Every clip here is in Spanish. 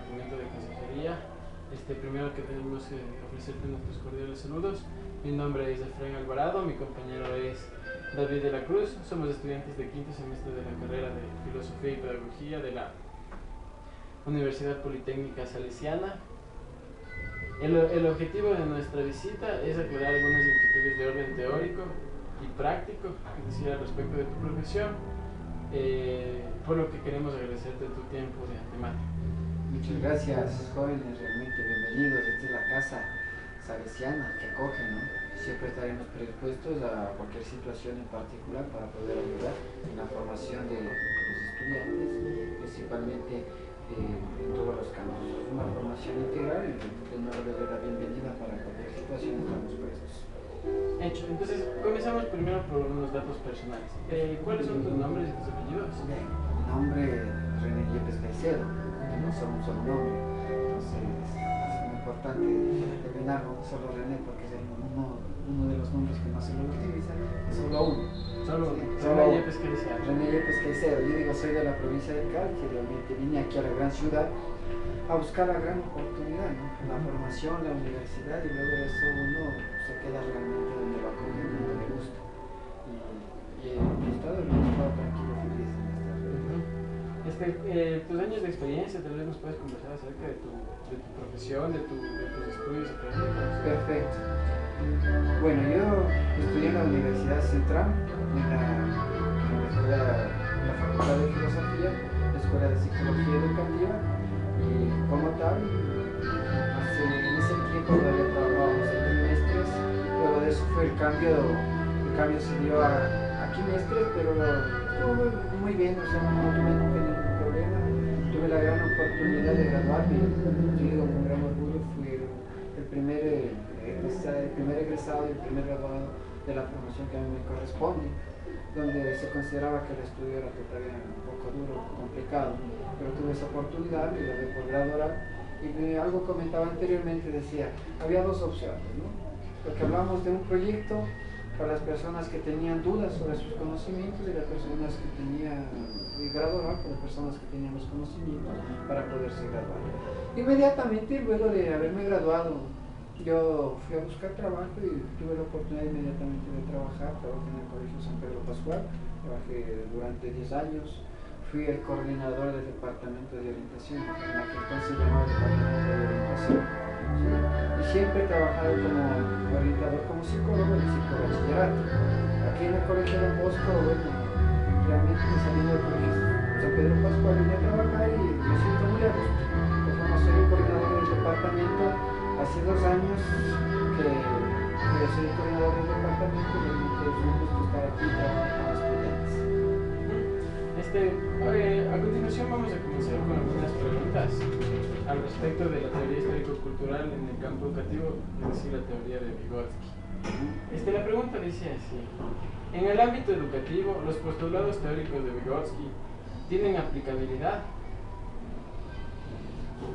Departamento de Consejería. Primero que tenemos que ofrecerte nuestros cordiales saludos. Mi nombre es Efraín Alvarado, mi compañero es David de la Cruz. Somos estudiantes de quinto semestre de la carrera de Filosofía y Pedagogía de la Universidad Politécnica Salesiana. El objetivo de nuestra visita es aclarar algunas inquietudes de orden teórico y práctico, es decir, al respecto de tu profesión, por lo que queremos agradecerte tu tiempo de antemano. Muchas gracias, jóvenes, realmente bienvenidos. Esta es la casa salesiana que acoge, ¿no? Siempre estaremos predispuestos a cualquier situación en particular para poder ayudar en la formación de los estudiantes, principalmente en todos los campos. Es una formación integral y de nuevo les doy la bienvenida para cualquier situación estamos prestos. Hecho, entonces comenzamos primero por unos datos personales. ¿Cuáles son tus nombres y tus apellidos? Bien, mi nombre es René Yepes Caicedo, no solo un solo nombre, entonces es muy importante determinar no solo René porque es uno de los nombres que más se lo utiliza, es solo uno. Solo René Yepes Caicedo. René Yepes Caicedo. Yo digo, soy de la provincia de Cali, que realmente vine aquí a la gran ciudad a buscar la gran oportunidad, ¿no? La formación, la universidad, y luego de eso uno se queda realmente donde lo acoge, donde le gusta. Y he estado tranquilo, feliz en esta realidad. Tus años de experiencia, tal vez nos puedes conversar acerca de tu profesión, de tus estudios académicos. Perfecto. Bueno, yo estudié en la Universidad Central, la Facultad de Filosofía, la Escuela de Psicología Educativa, y como tal, en ese tiempo todavía trabajábamos en trimestres. Luego de eso fue el cambio se dio a quimestres, pero estuvo muy bien, o sea, no tuve nunca ningún problema. Tuve la gran oportunidad de graduarme, yo digo con gran orgullo, fui el primer egresado y el primer graduado de la promoción que a mí me corresponde, donde se consideraba que el estudio era todavía un poco duro, complicado, pero tuve esa oportunidad, me gradué por grado oral, y algo comentaba anteriormente, decía, había dos opciones, ¿no? Porque hablamos de un proyecto para las personas que tenían dudas sobre sus conocimientos y las personas que tenían grado oral para las personas que tenían los conocimientos para poderse graduar. Inmediatamente, luego de haberme graduado, yo fui a buscar trabajo y tuve la oportunidad inmediatamente de trabajar. Trabajé en el Colegio San Pedro Pascual, trabajé durante 10 años, fui el coordinador del departamento de orientación, en aquel entonces se llamaba departamento de orientación, ¿sí? Y siempre he trabajado como orientador, como psicólogo en el psicobachillerato. Aquí en el Colegio Don Bosco, bueno, realmente saliendo del Colegio San Pedro Pascual vine a trabajar y me siento muy a gusto. Como soy el coordinador del departamento, hace 2 años que soy el coordinador del departamento, realmente es un gusto estar aquí trabajando con estudiantes. A continuación vamos a comenzar con algunas preguntas al respecto de la teoría histórico-cultural en el campo educativo, es decir, la teoría de Vygotsky. La pregunta dice así: en el ámbito educativo, ¿los postulados teóricos de Vygotsky tienen aplicabilidad?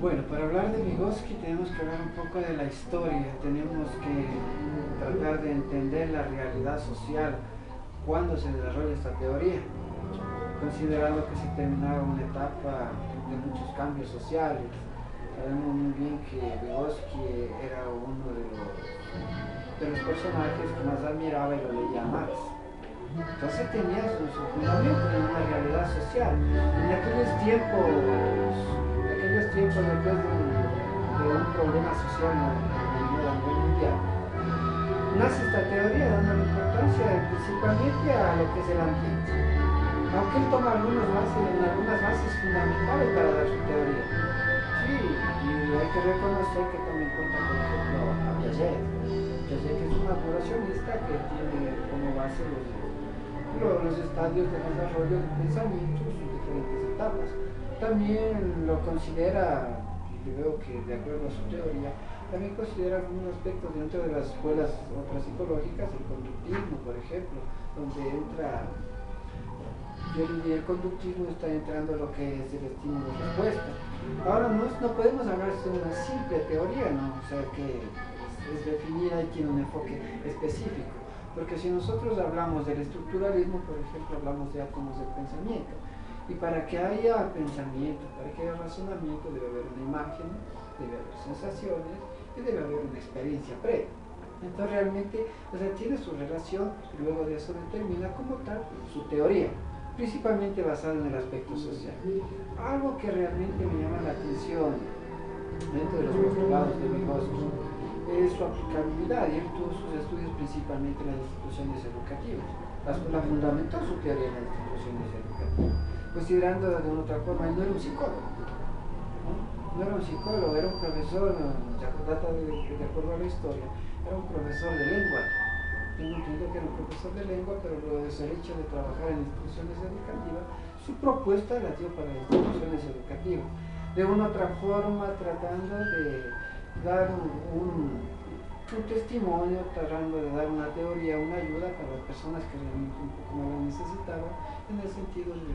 Bueno, para hablar de Vygotsky tenemos que hablar un poco de la historia, tenemos que tratar de entender la realidad social cuando se desarrolla esta teoría, considerando que se terminaba una etapa de muchos cambios sociales. Sabemos muy bien que Vygotsky era uno de los personajes que más admiraba y lo leía Marx. Entonces tenía su fundamento en una realidad social. En aquellos tiempos después de un problema social a nivel mundial, nace esta teoría dando importancia principalmente a lo que es el ambiente, aunque él toma algunas bases fundamentales para dar su teoría. Sí, y hay que reconocer que toma en cuenta, por ejemplo, a Piaget, que es un naturalista que tiene como base los estadios de desarrollo del pensamiento, sus diferentes etapas. También lo considera, y veo que de acuerdo a su teoría, también considera algunos aspectos dentro de las escuelas otras psicológicas, el conductismo, por ejemplo, donde entra, yo diría, el conductismo está entrando en lo que es el estímulo-respuesta. Ahora no podemos hablar de una simple teoría, ¿no? O sea, que es definida y tiene un enfoque específico. Porque si nosotros hablamos del estructuralismo, por ejemplo, hablamos de átomos de pensamiento. Y para que haya pensamiento, para que haya razonamiento, debe haber una imagen, debe haber sensaciones y debe haber una experiencia previa. Entonces realmente, o sea, tiene su relación y luego de eso determina como tal su teoría, principalmente basada en el aspecto social. Algo que realmente me llama la atención dentro de los postulados de Vygotsky es su aplicabilidad, y él tuvo sus estudios principalmente en las instituciones educativas. La fundamentó su teoría en las instituciones educativas, considerando de una otra forma, él no era un psicólogo, no era un psicólogo, era un profesor, data de acuerdo a la historia, era un profesor de lengua. Tengo entendido que era un profesor de lengua, pero luego de ser hecho de trabajar en instituciones educativas, su propuesta la dio para las instituciones educativas, de una u otra forma tratando de dar un testimonio, tratando de dar una teoría, una ayuda para las personas que realmente un poco más lo necesitaban, en el sentido de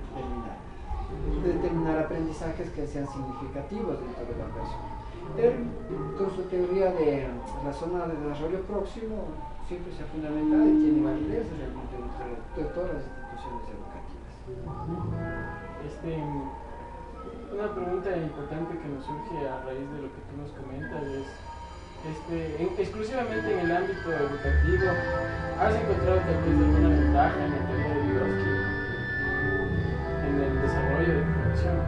determinar aprendizajes que sean significativos dentro de la persona. Él, con su teoría de la zona de desarrollo próximo, siempre se ha fundamentado y tiene validez realmente dentro de todas las instituciones educativas. Una pregunta importante que nos surge a raíz de lo que tú nos comentas es, exclusivamente en el ámbito educativo, ¿has encontrado tal vez alguna ventaja en la teoría de Vygotsky en el desarrollo de profesión?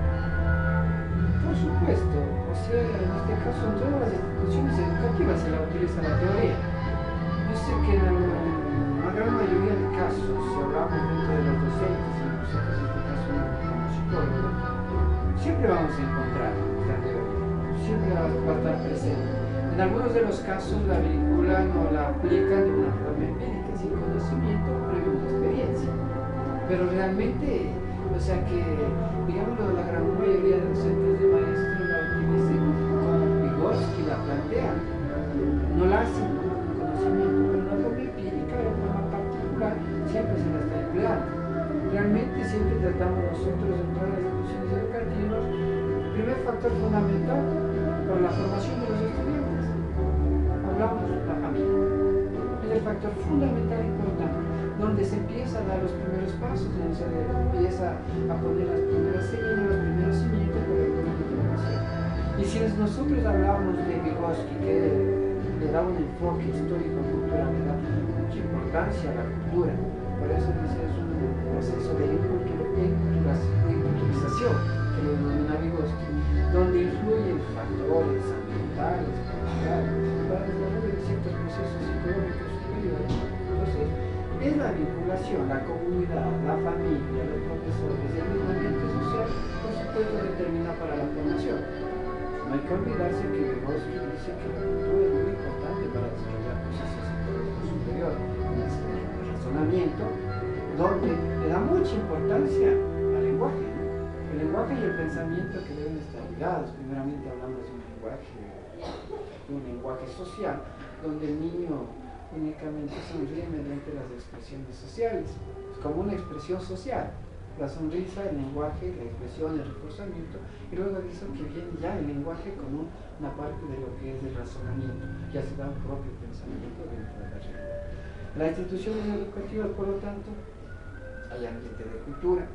Por supuesto, o sea, en este caso en todas las instituciones educativas se la utiliza la teoría. Yo sé que en la gran mayoría de casos, si hablamos dentro de los docentes, y nosotros en este caso como psicólogos, siempre vamos a encontrar la teoría, siempre va a estar presente. En algunos de los casos la vinculan o la aplican de una forma empírica, sin conocimiento previo a una experiencia. Pero realmente, o sea que, digamos, la gran mayoría de los centros de maestros la utilizan como Vygotsky la plantea. No la hacen con conocimiento, pero de una forma empírica, de forma particular, siempre se la está empleando. Realmente siempre tratamos nosotros en todas las instituciones educativas, el primer factor fundamental para la formación de los estudiantes. Hablamos de la familia. Es el factor fundamental importante, donde se empieza a dar los primeros pasos, donde se empieza a poner las primeras semillas, los primeros cimientos para el proceso de formación. Y si nosotros hablamos de Vygotsky, que le da un enfoque histórico-cultural, le da mucha importancia a la cultura, por eso dice es un proceso de inculturización, que lo denomina Vygotsky, donde influyen factores ambientales, culturales, para el desarrollo de ciertos procesos psicológicos superiores. Entonces, es la vinculación, la comunidad, la familia, los profesores y el mismo ambiente social, por supuesto, determina para la formación. No hay que olvidarse que Vygotsky dice que la cultura es muy importante para desarrollar procesos psicológicos superiores, el razonamiento, donde le da mucha importancia al lenguaje. El lenguaje y el pensamiento que deben estar ligados. Primeramente hablamos de un lenguaje social, donde el niño únicamente sonríe mediante las expresiones sociales, es como una expresión social, la sonrisa, el lenguaje, la expresión, el reforzamiento, y luego de eso que viene ya el lenguaje como una parte de lo que es el razonamiento, ya se da un propio pensamiento dentro de la realidad. Las instituciones educativas, por lo tanto, hay ambiente de cultura,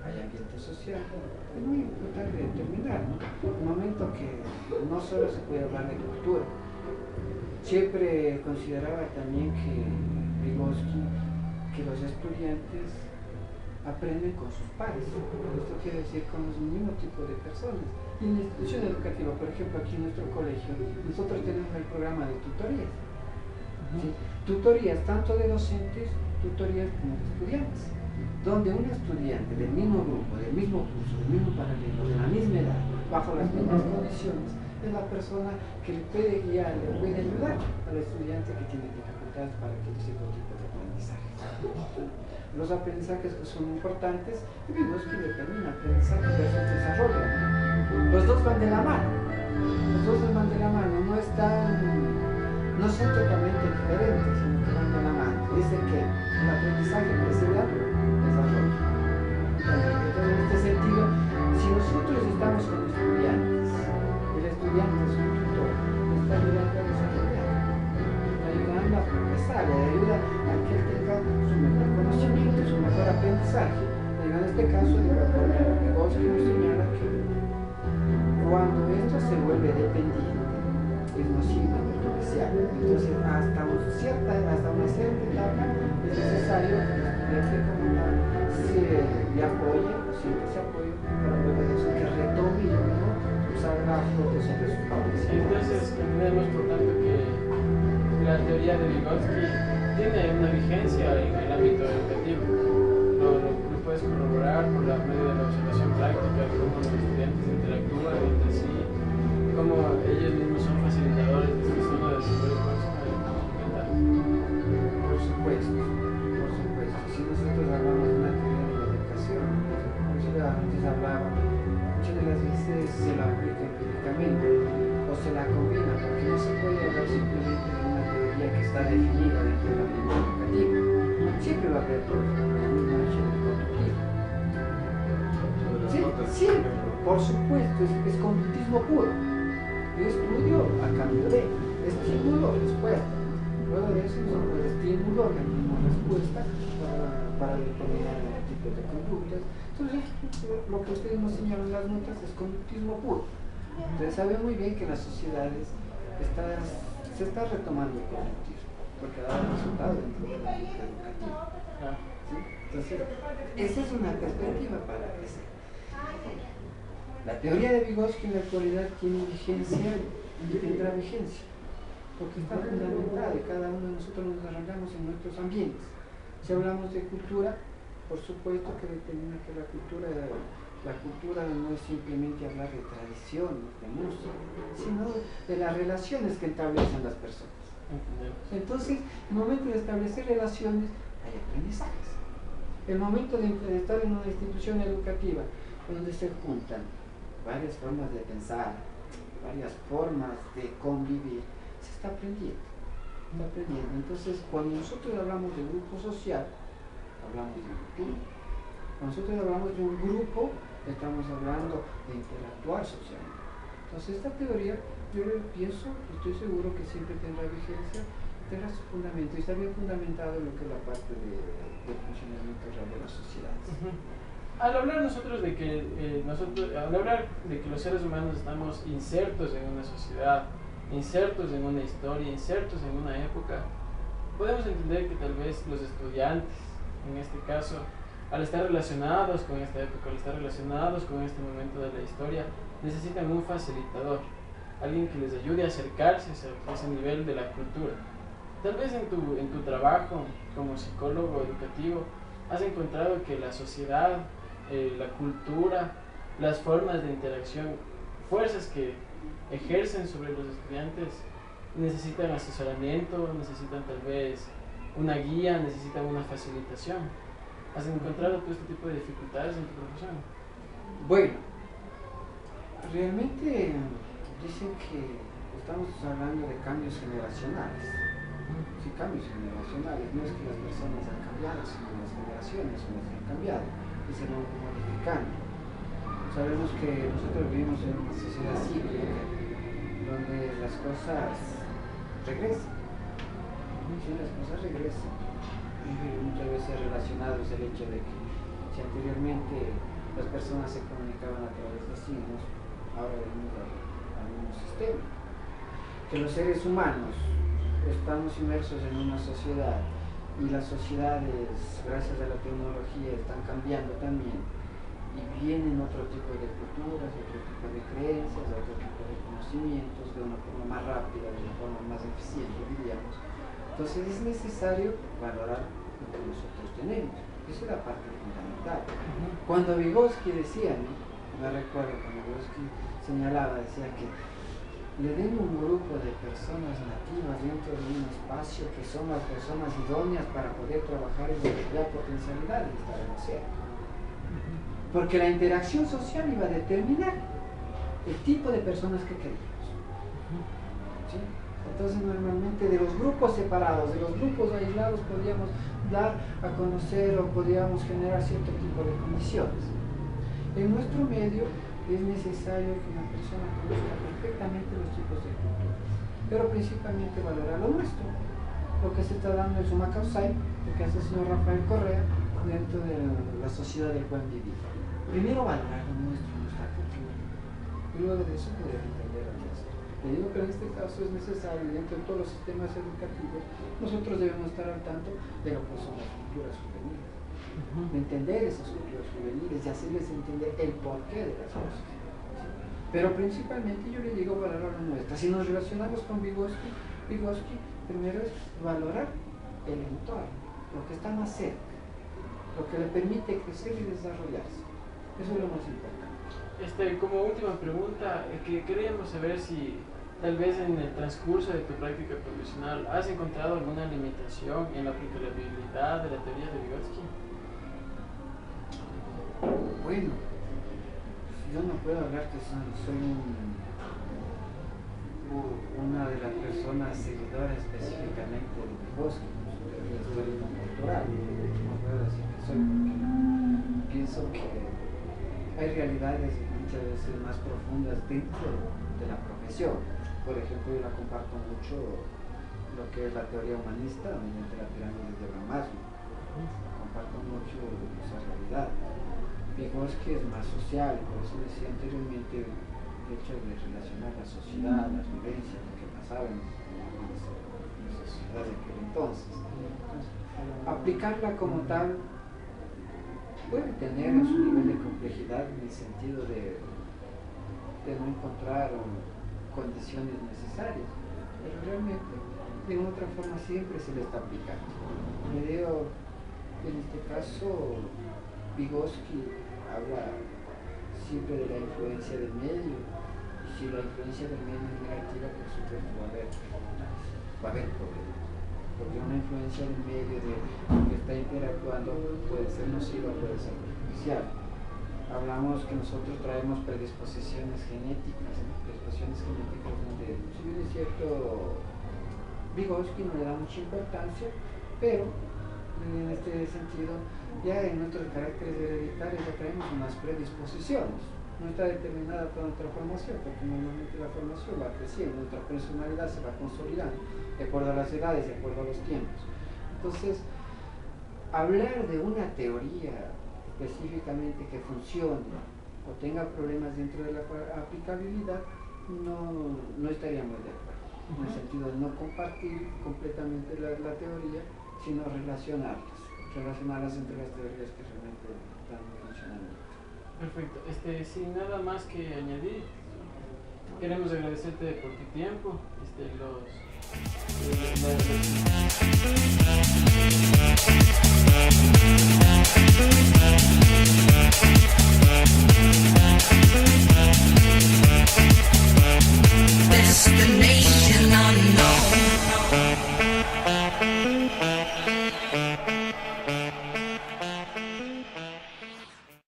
hay ambiente social, es muy importante determinar, ¿no? Un momento que no solo se puede hablar de cultura. Siempre consideraba también que Vygotsky, que los estudiantes aprenden con sus pares. Esto quiere decir con el mismo tipo de personas. Y en la institución educativa, por ejemplo, aquí en nuestro colegio, nosotros tenemos el programa de tutorías. ¿Sí? Tutorías tanto de docentes, tutorías como de estudiantes, donde un estudiante del mismo grupo, del mismo curso, del mismo paralelo, de la misma edad, bajo las mismas condiciones, es la persona que le puede guiar, le puede ayudar al estudiante que tiene dificultades para que cierto tipo de aprendizaje. Los aprendizajes que son importantes, Vygotsky determina aprendizaje versus desarrollo. Los dos van de la mano. Los dos van de la mano, no son totalmente diferentes, sino que van de la mano. Dice que el aprendizaje precede al desarrollo. Entonces, en este sentido, si nosotros estamos con estudiantes, el estudiante es un tutor, le está ayudando a desarrollar, le está ayudando a progresar, le ayuda a que él tenga su mejor conocimiento, su mejor aprendizaje, en este caso de una forma social. Entonces, hasta una cierta etapa es necesario que el estudiante como tal se le apoye, siempre se apoye, para luego de eso que retome y ¿no? salga a flote sobre su país. Entonces, entendemos por tanto que la teoría de Vygotsky tiene una vigencia en el ámbito educativo. Lo puedes corroborar por la medio de la observación práctica de cómo los estudiantes interactúan entre sí, cómo ellos mismos son facilitadores de esta zona de desarrollo personal y mental. Por supuesto, por supuesto. Si nosotros hablamos de una teoría de la educación, por eso antes hablaba, muchas de las veces se la aplica empíricamente o se la combina, porque no se puede hablar simplemente de una teoría que está definida dentro del ambiente educativo. Siempre va a haber un margen conductivo. Sí, siempre, por supuesto, es conductismo puro. Yo estudio a cambio de estímulo, respuesta. Luego de eso, el estímulo, organismo, respuesta para determinar tipos de conductas. Entonces, lo que ustedes nos señalan en las notas es conductismo puro. Ustedes saben muy bien que en las sociedades se está retomando el conductismo, porque ha dado resultados dentro del ámbito educativo. ¿Sí? Entonces, esa es una perspectiva para crecer. La teoría de Vygotsky en la actualidad tiene vigencia y tendrá vigencia, porque está fundamentada y cada uno de nosotros nos desarrollamos en nuestros ambientes. Si hablamos de cultura, por supuesto que determina que la cultura no es simplemente hablar de tradiciones, de música, sino de las relaciones que establecen las personas. Entonces, en el momento de establecer relaciones, hay aprendizajes. El momento de estar en una institución educativa, donde se juntan varias formas de pensar, varias formas de convivir, se está aprendiendo. Entonces, cuando nosotros hablamos de grupo social, hablamos de cultura. Cuando nosotros hablamos de un grupo, estamos hablando de interactuar socialmente. Entonces, esta teoría, yo pienso, estoy seguro que siempre tendrá vigencia, tendrá su fundamento y está bien fundamentado en lo que es la parte del funcionamiento real de las sociedades. Al hablar nosotros de que los seres humanos estamos insertos en una sociedad, insertos en una historia, insertos en una época, podemos entender que tal vez los estudiantes, en este caso, al estar relacionados con esta época, al estar relacionados con este momento de la historia, necesitan un facilitador, alguien que les ayude a acercarse a ese nivel de la cultura. Tal vez en tu trabajo como psicólogo educativo has encontrado que la sociedad, la cultura, las formas de interacción, fuerzas que ejercen sobre los estudiantes necesitan asesoramiento, necesitan tal vez una guía, necesitan una facilitación. ¿Has encontrado tú este tipo de dificultades en tu profesión? Bueno, realmente dicen que estamos hablando de cambios generacionales. Sí, cambios generacionales, no es que las personas han cambiado, sino las generaciones son las que han cambiado y se van modificando. Sabemos que nosotros vivimos en una sociedad cíclica donde las cosas regresan. Sí, las cosas regresan. Y muchas veces relacionados el hecho de que si anteriormente las personas se comunicaban a través de signos, ahora venimos al mismo sistema. Que los seres humanos estamos inmersos en una sociedad y las sociedades, gracias a la tecnología, están cambiando también y vienen otro tipo de culturas, otro tipo de creencias, otro tipo de conocimientos de una forma más rápida, de una forma más eficiente, diríamos. Entonces es necesario valorar lo que nosotros tenemos. Esa es la parte fundamental. Cuando Vygotsky decía, ¿no? Me recuerdo cuando Vygotsky señalaba, decía que le den un grupo de personas nativas dentro de un espacio que son las personas idóneas para poder trabajar en la potencialidad de estar en el cielo. Porque la interacción social iba a determinar el tipo de personas que queríamos. ¿Sí? Entonces normalmente de los grupos separados, de los grupos aislados podíamos dar a conocer o podíamos generar cierto tipo de condiciones. En nuestro medio es necesario que una persona conozca perfectamente los tipos de cultura, pero principalmente valorar lo nuestro, lo que se está dando en Sumacausay, lo que hace el señor Rafael Correa dentro de la sociedad del buen vivir. Primero valorar lo nuestro, nuestra cultura, y luego de eso poder entender lo que hacer. Te digo que en este caso es necesario, dentro de todos los sistemas educativos, nosotros debemos estar al tanto de lo que son las culturas juveniles, de entender esas culturas juveniles y hacerles entender el porqué de las cosas. Pero principalmente yo le digo valorar la nuestra. Si nos relacionamos con Vygotsky, primero es valorar el entorno, lo que está más cerca, lo que le permite crecer y desarrollarse. Eso es lo más importante. Como última pregunta, que queríamos saber si tal vez en el transcurso de tu práctica profesional has encontrado alguna limitación en la aplicabilidad de la teoría de Vygotsky. Bueno, yo no puedo hablar que soy una de las personas seguidoras específicamente de Vygotsky, de la historia cultural. No puedo decir que soy, porque pienso que hay realidades muchas veces más profundas dentro de la profesión. Por ejemplo, yo la comparto mucho lo que es la teoría humanista mediante la pirámide de Maslow. Comparto mucho esa realidad. Vygotsky es más social, por eso decía anteriormente el hecho de relacionar la sociedad, las vivencias, lo que pasaba en la sociedad de aquel entonces. Aplicarla como tal puede tener en su nivel de complejidad en el sentido de no encontrar condiciones necesarias, pero realmente de una otra forma siempre se le está aplicando. Le digo, en este caso, Vygotsky habla siempre de la influencia del medio, y si la influencia del medio es negativa, por supuesto va a haber problemas, porque una influencia del medio que está interactuando puede ser nociva, puede ser perjudicial. Hablamos que nosotros traemos predisposiciones genéticas, ¿no? Predisposiciones genéticas donde, si bien es cierto, Vygotsky no le da mucha importancia, pero en este sentido, ya en nuestros caracteres hereditarios ya traemos unas predisposiciones. No está determinada toda nuestra formación, porque normalmente la formación va creciendo, nuestra personalidad se va consolidando, de acuerdo a las edades, de acuerdo a los tiempos. Entonces, hablar de una teoría específicamente que funcione o tenga problemas dentro de la aplicabilidad, no estaríamos de acuerdo. En el sentido de no compartir completamente la teoría, sino relacionarlas entre las teorías que realmente están funcionando. Perfecto. Sin nada más que añadir, queremos agradecerte por tu tiempo.